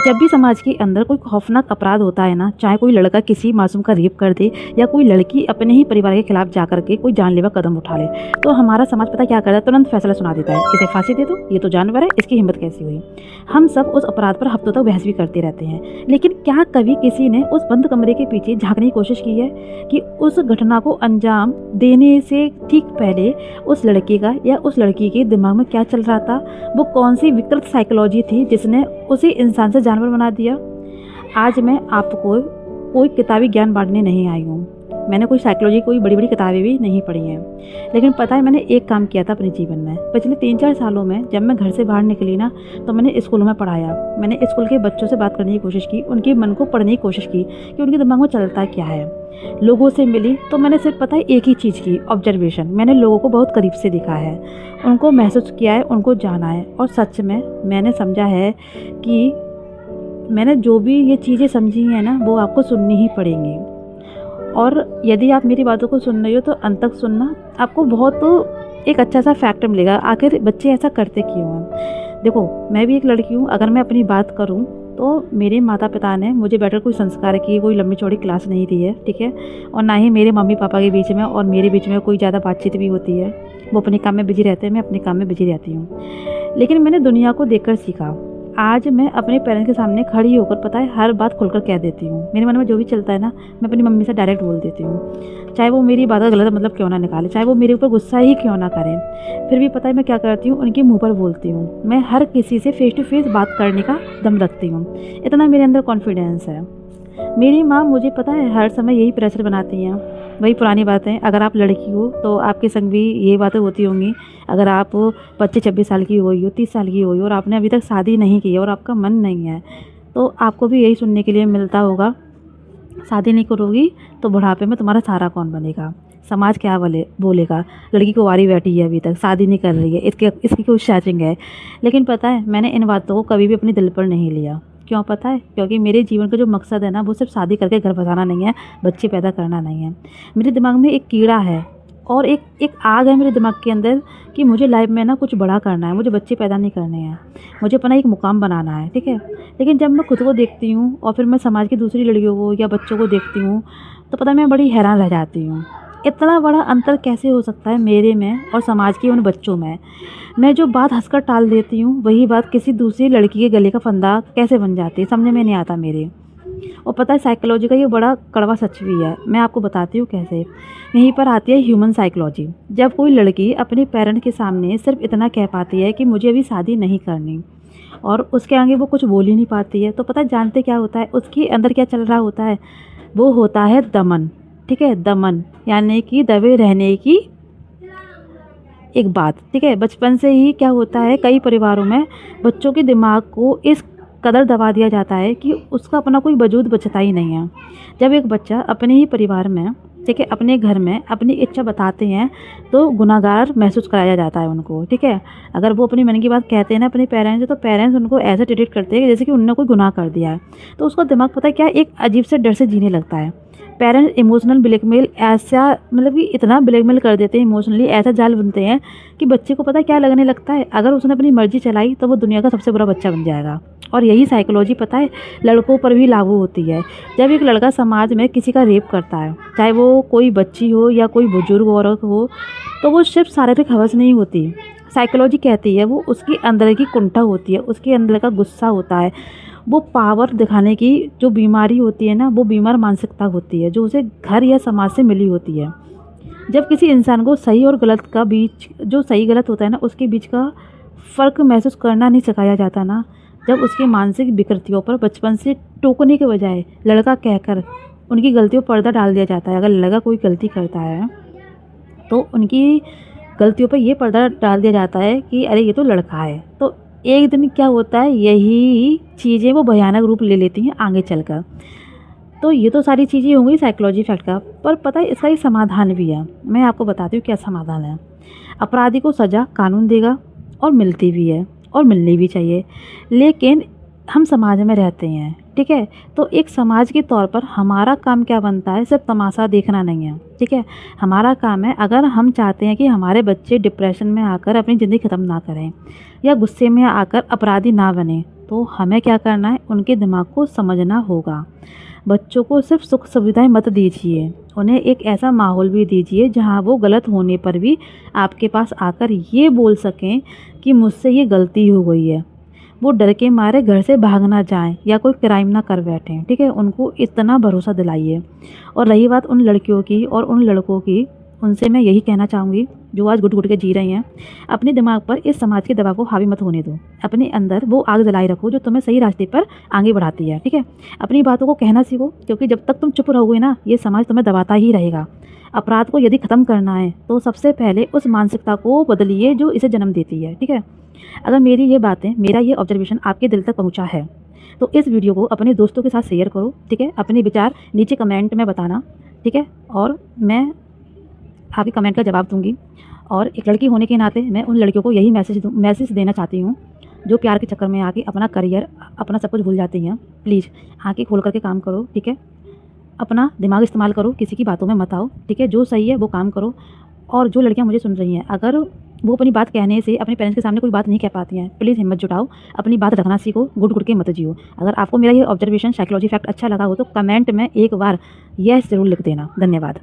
जब भी समाज के अंदर कोई खौफनाक अपराध होता है ना, चाहे कोई लड़का किसी मासूम का रेप कर दे या कोई लड़की अपने ही परिवार के खिलाफ जा करके कोई जानलेवा कदम उठा ले, तो हमारा समाज पता क्या करता है, तुरंत फैसला सुना देता है, इसे फांसी दे दो, ये तो जानवर है, इसकी हिम्मत कैसी हुई। हम सब उस अपराध पर हफ्तों तक बहस भी करते रहते हैं, लेकिन क्या कभी किसी ने उस बंद कमरे के पीछे झांकने की कोशिश की है कि उस घटना को अंजाम देने से ठीक पहले उस लड़के का या उस लड़की के दिमाग में क्या चल रहा था, वो कौन सी विकृत साइकोलॉजी थी जिसने उसी इंसान से जानवर बना दिया। आज मैं आपको कोई किताबी ज्ञान बांटने नहीं आई हूँ, मैंने कोई साइकोलॉजी कोई बड़ी बड़ी किताबें भी नहीं पढ़ी हैं, लेकिन पता है मैंने एक काम किया था अपने जीवन में। पिछले 3-4 सालों में जब मैं घर से बाहर निकली ना, तो मैंने स्कूलों में पढ़ाया, मैंने स्कूल के बच्चों से बात करने की कोशिश की, उनके मन को पढ़ने की कोशिश की कि उनके दिमाग में चलता क्या है। लोगों से मिली तो मैंने सिर्फ पता है एक ही चीज़ की, ऑब्जर्वेशन। मैंने लोगों को बहुत करीब से देखा है, उनको महसूस किया है, उनको जाना है, और सच में मैंने समझा है कि मैंने जो भी ये चीज़ें समझी हैं ना, वो आपको सुननी ही पड़ेंगी। और यदि आप मेरी बातों को सुन रहे हो तो अंत तक सुनना, आपको बहुत एक अच्छा सा फैक्ट मिलेगा आखिर बच्चे ऐसा करते क्यों हैं। देखो, मैं भी एक लड़की हूँ, अगर मैं अपनी बात करूँ तो मेरे माता पिता ने मुझे बेटर कोई संस्कार किए, कोई लंबी चौड़ी क्लास नहीं दी है, ठीक है, और ना ही मेरे मम्मी पापा के बीच में और मेरे बीच में कोई ज़्यादा बातचीत भी होती है। वो अपने काम में बिजी रहते हैं, मैं अपने काम में बिजी रहती हूँ। लेकिन मैंने दुनिया को देखकर सीखा। आज मैं अपने पेरेंट्स के सामने खड़ी होकर पता है हर बात खुलकर कह देती हूँ। मेरे मन में जो भी चलता है ना, मैं अपनी मम्मी से डायरेक्ट बोल देती हूँ, चाहे वो मेरी बात का गलत मतलब क्यों ना निकाले, चाहे वो मेरे ऊपर गुस्सा ही क्यों ना करें, फिर भी पता है मैं क्या करती हूँ, उनके मुंह पर बोलती हूँ। मैं हर किसी से फेस टू फेस बात करने का दम रखती हूँ, इतना मेरे अंदर कॉन्फिडेंस है। मेरी माँ मुझे पता है हर समय यही प्रेशर बनाती हैं, वही पुरानी बातें। अगर आप लड़की हो तो आपके संग भी ये बातें होती होंगी। अगर आप 25-26 साल की हुई हो, 30 साल की हुई हो और आपने अभी तक शादी नहीं की है और आपका मन नहीं है, तो आपको भी यही सुनने के लिए मिलता होगा, शादी नहीं करोगी तो बुढ़ापे में तुम्हारा सहारा कौन बनेगा, समाज क्या बोलेगा, लड़की कुंवारी बैठी है अभी तक शादी नहीं कर रही है, इसकी कोई शैचिंग है। लेकिन पता है मैंने इन बातों को कभी भी अपने दिल पर नहीं लिया। क्यों पता है? क्योंकि मेरे जीवन का जो मकसद है ना, वो सिर्फ शादी करके घर बसाना नहीं है, बच्चे पैदा करना नहीं है। मेरे दिमाग में एक कीड़ा है और एक आग है मेरे दिमाग के अंदर कि मुझे लाइफ में ना कुछ बड़ा करना है, मुझे बच्चे पैदा नहीं करने हैं, मुझे अपना एक मुकाम बनाना है, ठीक है। लेकिन जब मैं खुद को देखती हूँ और फिर मैं समाज की दूसरी लड़कियों को या बच्चों को देखती हूँ, तो पता है मैं बड़ी हैरान रह जाती हूँ। इतना बड़ा अंतर कैसे हो सकता है मेरे में और समाज के उन बच्चों में। मैं जो बात हंसकर टाल देती हूँ, वही बात किसी दूसरी लड़की के गले का फंदा कैसे बन जाती है, समझ में नहीं आता मेरे। और पता है साइकोलॉजी का ये बड़ा कड़वा सच भी है, मैं आपको बताती हूँ कैसे। यहीं पर आती है ह्यूमन साइकोलॉजी। जब कोई लड़की अपने पेरेंट्स के सामने सिर्फ इतना कह पाती है कि मुझे अभी शादी नहीं करनी, और उसके आगे वो कुछ बोल ही नहीं पाती है, तो पता है जानते क्या होता है उसके अंदर क्या चल रहा होता है? वो होता है दमन, ठीक है, दमन यानी कि दबे रहने की एक बात, ठीक है। बचपन से ही क्या होता है, कई परिवारों में बच्चों के दिमाग को इस कदर दबा दिया जाता है कि उसका अपना कोई वजूद बचता ही नहीं है। जब एक बच्चा अपने ही परिवार में, ठीक है, अपने घर में अपनी इच्छा बताते हैं तो गुनाहगार महसूस कराया जाता है उनको, ठीक है। अगर वो अपनी मन की बात कहते हैं ना अपने पेरेंट्स से, तो पेरेंट्स उनको ऐसा ट्रीट करते हैं जैसे कि उन्होंने कोई गुनाह कर दिया है। तो उसका दिमाग पता है क्या, एक अजीब से डर से जीने लगता है। पेरेंट्स इमोशनल ब्लैकमेल ऐसा, मतलब कि इतना ब्लैकमेल कर देते हैं, इमोशनली ऐसा जाल बुनते हैं कि बच्चे को पता है क्या लगने लगता है, अगर उसने अपनी मर्जी चलाई तो वो दुनिया का सबसे बुरा बच्चा बन जाएगा। और यही साइकोलॉजी पता है लड़कों पर भी लागू होती है। जब एक लड़का समाज में किसी का रेप करता है, चाहे वो कोई बच्ची हो या कोई बुजुर्ग औरत हो, तो वो सिर्फ शारीरिक हवस नहीं होती, साइकोलॉजी कहती है वो उसकी अंदर की कुंठा होती है, उसके अंदर का गुस्सा होता है, वो पावर दिखाने की जो बीमारी होती है ना, वो बीमार मानसिकता होती है जो उसे घर या समाज से मिली होती है। जब किसी इंसान को सही और गलत का बीच, जो सही गलत होता है ना, उसके बीच का फ़र्क महसूस करना नहीं सिखाया जाता ना, जब उसके मानसिक विकृतियों पर बचपन से टोकने के बजाय लड़का कहकर उनकी गलतियों पर पर्दा डाल दिया जाता है। अगर लड़का कोई गलती करता है तो उनकी गलतियों पर यह पर्दा डाल दिया जाता है कि अरे ये तो लड़का है। तो एक दिन क्या होता है, यही चीज़ें वो भयानक रूप ले लेती हैं आगे चलकर। तो ये तो सारी चीज़ें होंगी साइकोलॉजी फैक्ट का, पर पता है इसका एक समाधान भी है। मैं आपको बताती हूँ क्या समाधान है। अपराधी को सज़ा कानून देगा और मिलती भी है और मिलनी भी चाहिए, लेकिन हम समाज में रहते हैं, ठीक है। तो एक समाज के तौर पर हमारा काम क्या बनता है, सिर्फ तमाशा देखना नहीं है, ठीक है। हमारा काम है, अगर हम चाहते हैं कि हमारे बच्चे डिप्रेशन में आकर अपनी ज़िंदगी ख़त्म ना करें या गुस्से में आकर अपराधी ना बने, तो हमें क्या करना है, उनके दिमाग को समझना होगा। बच्चों को सिर्फ सुख सुविधाएं मत दीजिए, उन्हें एक ऐसा माहौल भी दीजिए जहां वो गलत होने पर भी आपके पास आकर ये बोल सकें कि मुझसे ये गलती हो गई है। वो डर के मारे घर से भाग ना जाएं या कोई क्राइम ना कर बैठें, ठीक है। उनको इतना भरोसा दिलाइए। और रही बात उन लड़कियों की और उन लड़कों की, उनसे मैं यही कहना चाहूँगी जो आज घुट घुट के जी रही हैं, अपने दिमाग पर इस समाज के दबाव को हावी मत होने दो। अपने अंदर वो आग जलाए रखो जो तुम्हें सही रास्ते पर आगे बढ़ाती है, ठीक है। अपनी बातों को कहना सीखो, क्योंकि जब तक तुम चुप रहोगे ना, ये समाज तुम्हें दबाता ही रहेगा। अपराध को यदि ख़त्म करना है तो सबसे पहले उस मानसिकता को बदलिए जो इसे जन्म देती है, ठीक है। अगर मेरी ये बातें, मेरा ये ऑब्जर्वेशन आपके दिल तक पहुँचा है तो इस वीडियो को अपने दोस्तों के साथ शेयर करो, ठीक है। अपने विचार नीचे कमेंट में बताना, ठीक है। और मैं आपके कमेंट का जवाब दूंगी। और एक लड़की होने के नाते मैं उन लड़कियों को यही मैसेज देना चाहती हूँ जो प्यार के चक्कर में आके अपना करियर, अपना सब कुछ भूल जाती हैं। प्लीज़ आँखें खोल करके काम करो, ठीक है। अपना दिमाग इस्तेमाल करो, किसी की बातों में मत आओ, ठीक है। जो सही है वो काम करो। और जो लड़कियां मुझे सुन रही हैं, अगर वो अपनी बात कहने से अपने पेरेंट्स के सामने कोई बात नहीं कह पाती हैं, प्लीज़ हिम्मत जुटाओ, अपनी बात रखना सीखो, घुट घुट के मत जियो। अगर आपको मेरा ये ऑब्जर्वेशन, साइकोलॉजी फैक्ट अच्छा लगा हो तो कमेंट में एक बार यस ज़रूर लिख देना। धन्यवाद।